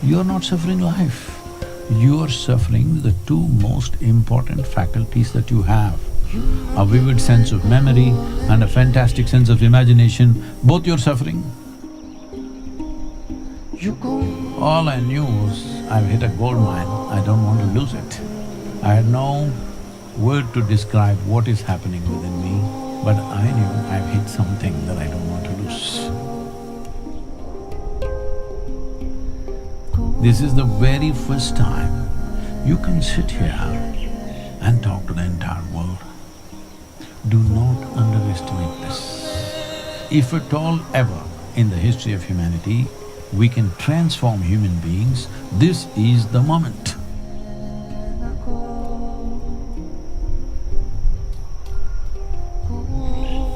You're not suffering life. You're suffering the two most important faculties that you have. A vivid sense of memory and a fantastic sense of imagination, both you're suffering. All I knew was I've hit a gold mine, I don't want to lose it. I had no word to describe what is happening within me, but I knew I've hit something that I don't want to lose. This is the very first time you can sit here and talk to the entire world. Do not underestimate this. If at all ever in the history of humanity we can transform human beings, this is the moment.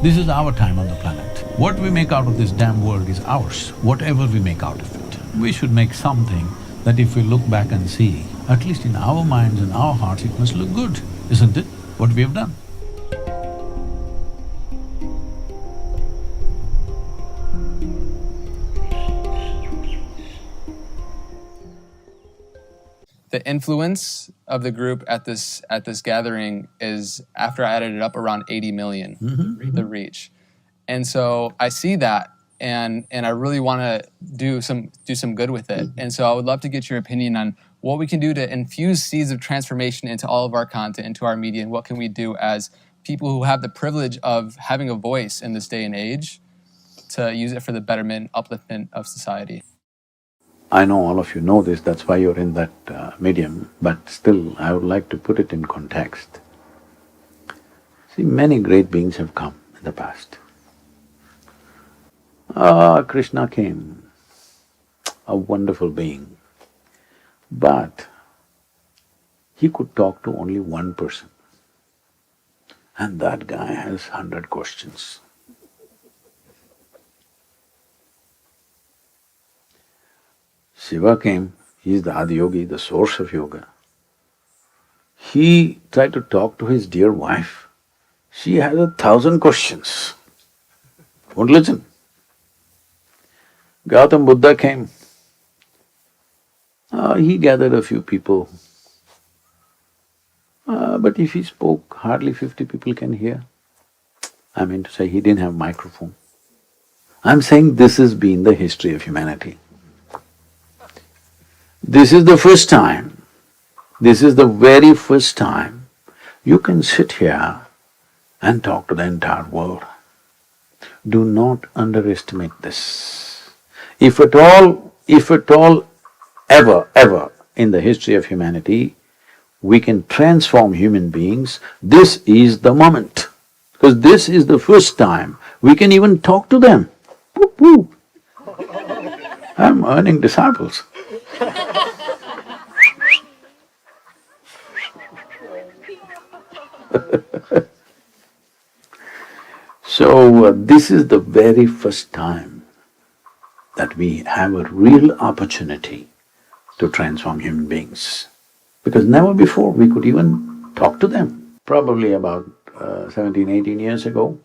This is our time on the planet. What we make out of this damn world is ours, whatever we make out of it. We should make something that if we look back and see, at least in our minds and our hearts, it must look good, isn't it, what we have done? The influence of the group at this gathering is, after I added it up, around 80 million, the reach. And so I see that and I really want to do some good with it. And so I would love to get your opinion on what we can do to infuse seeds of transformation into all of our content, into our media, and what can we do as people who have the privilege of having a voice in this day and age to use it for the betterment, upliftment of society. I know all of you know this, that's why you're in that medium, but still I would like to put it in context. See, many great beings have come in the past. Krishna came, a wonderful being, but he could talk to only one person, and that guy has 100 questions. Shiva came, he's the Adi Yogi, the source of yoga. He tried to talk to his dear wife, she has 1,000 questions, won't listen. Gautam Buddha came, he gathered a few people, but if he spoke, hardly 50 people can hear. I mean to say, he didn't have microphone. I'm saying this has been the history of humanity. This is the first time, this is the very first time you can sit here and talk to the entire world. Do not underestimate this. If at all ever in the history of humanity we can transform human beings, this is the moment. Because this is the first time we can even talk to them. Whoop, whoop. I'm earning disciples. So, this is the very first time that we have a real opportunity to transform human beings. Because never before we could even talk to them. Probably about 17, 18 years ago,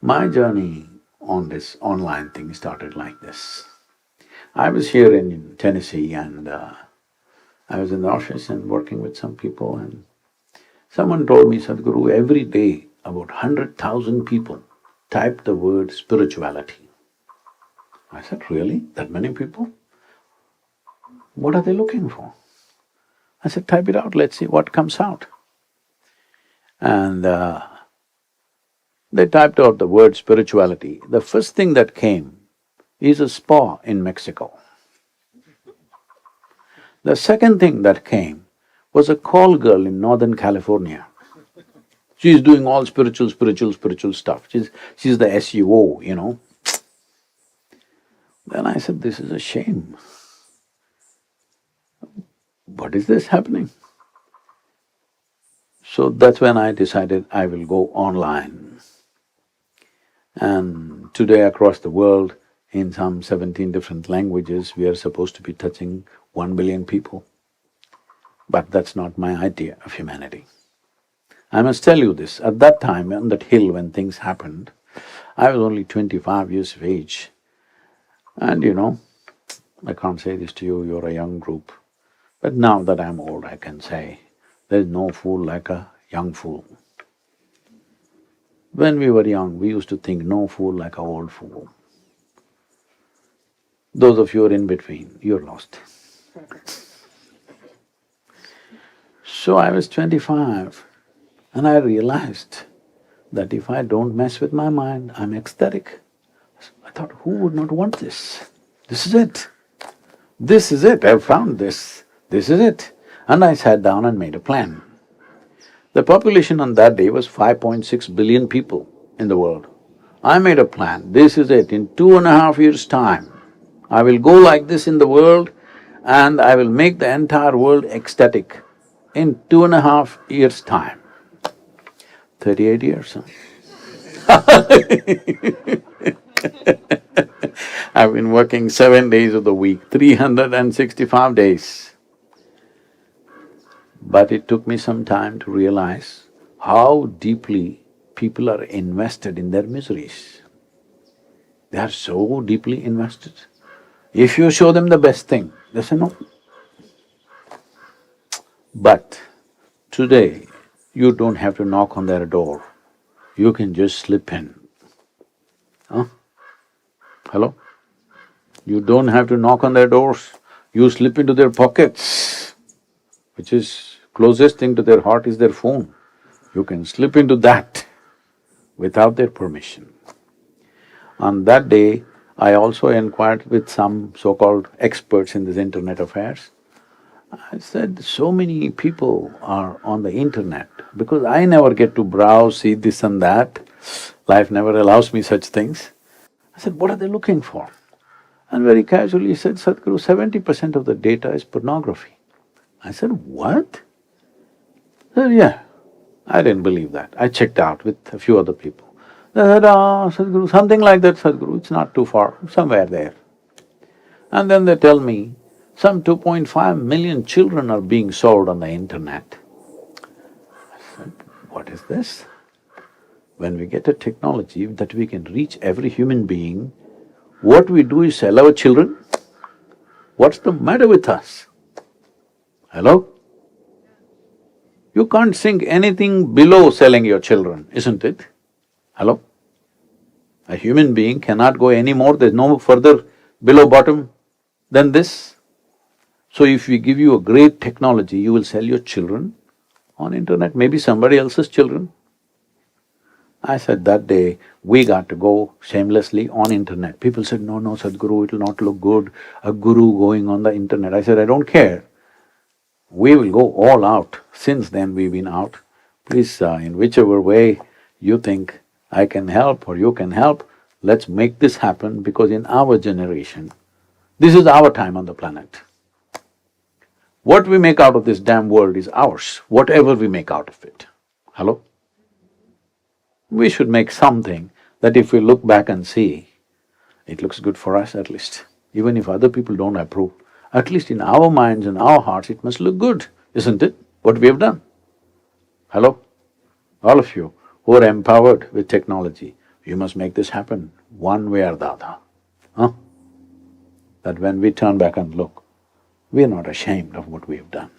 my journey on this online thing started like this. I was here in Tennessee and I was in the office and working with some people, and someone told me, Sadhguru, every day about 100,000 people type the word spirituality. I said, really? That many people? What are they looking for? I said, type it out, let's see what comes out. And they typed out the word spirituality. The first thing that came is a spa in Mexico. The second thing that came was a call girl in Northern California. She's doing all spiritual stuff. She's the SUO, you know. Then I said, this is a shame. What is this happening? So that's when I decided I will go online. And today across the world, in some 17 different languages, we are supposed to be touching 1 billion people. But that's not my idea of humanity. I must tell you this, at that time on that hill when things happened, I was only 25 years of age. And I can't say this to you, you're a young group. But now that I'm old, I can say, there's no fool like a young fool. When we were young, we used to think no fool like a old fool. Those of you who are in between, you're lost. So I was 25 and I realized that if I don't mess with my mind, I'm ecstatic. I thought, who would not want this? This is it. This is it, I've found this. This is it. And I sat down and made a plan. The population on that day was 5.6 billion people in the world. I made a plan, this is it, in 2.5 years' time, I will go like this in the world and I will make the entire world ecstatic in 2.5 years' time. 38 years, huh? I've been working 7 days of the week, 365 days. But it took me some time to realize how deeply people are invested in their miseries. They are so deeply invested. If you show them the best thing, they say no. But today, you don't have to knock on their door, you can just slip in. Huh? Hello? You don't have to knock on their doors, you slip into their pockets, which is closest thing to their heart is their phone. You can slip into that without their permission. On that day, I also inquired with some so-called experts in this internet affairs. I said, so many people are on the internet, because I never get to browse, see this and that, life never allows me such things. I said, what are they looking for? And very casually he said, Sadhguru, 70% of the data is pornography. I said, what? He said, yeah. I didn't believe that. I checked out with a few other people. They said, Sadhguru, something like that, Sadhguru, it's not too far, somewhere there. And then they tell me, some 2.5 million children are being sold on the internet. I said, what is this? When we get a technology that we can reach every human being, what we do is sell our children? What's the matter with us? Hello? You can't think anything below selling your children, isn't it? Hello? A human being cannot go any more, there's no further below bottom than this. So if we give you a great technology, you will sell your children on internet, maybe somebody else's children. I said that day, we got to go shamelessly on internet. People said, no, no, Sadhguru, it will not look good, a guru going on the internet. I said, I don't care. We will go all out. Since then we've been out. Please, in whichever way you think I can help or you can help, let's make this happen, because in our generation, this is our time on the planet. What we make out of this damn world is ours, whatever we make out of it. Hello? We should make something that if we look back and see, it looks good for us at least. Even if other people don't approve, at least in our minds and our hearts it must look good, isn't it, what we have done? Hello? All of you who are empowered with technology, you must make this happen one way or the other, huh? That when we turn back and look, we are not ashamed of what we have done.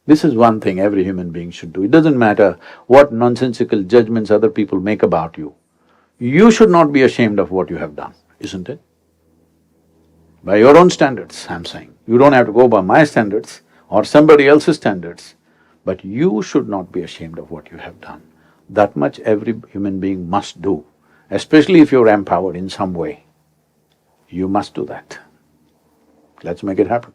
This is one thing every human being should do. It doesn't matter what nonsensical judgments other people make about you. You should not be ashamed of what you have done, isn't it? By your own standards, I'm saying. You don't have to go by my standards or somebody else's standards, but you should not be ashamed of what you have done. That much every human being must do, especially if you're empowered in some way. You must do that. Let's make it happen.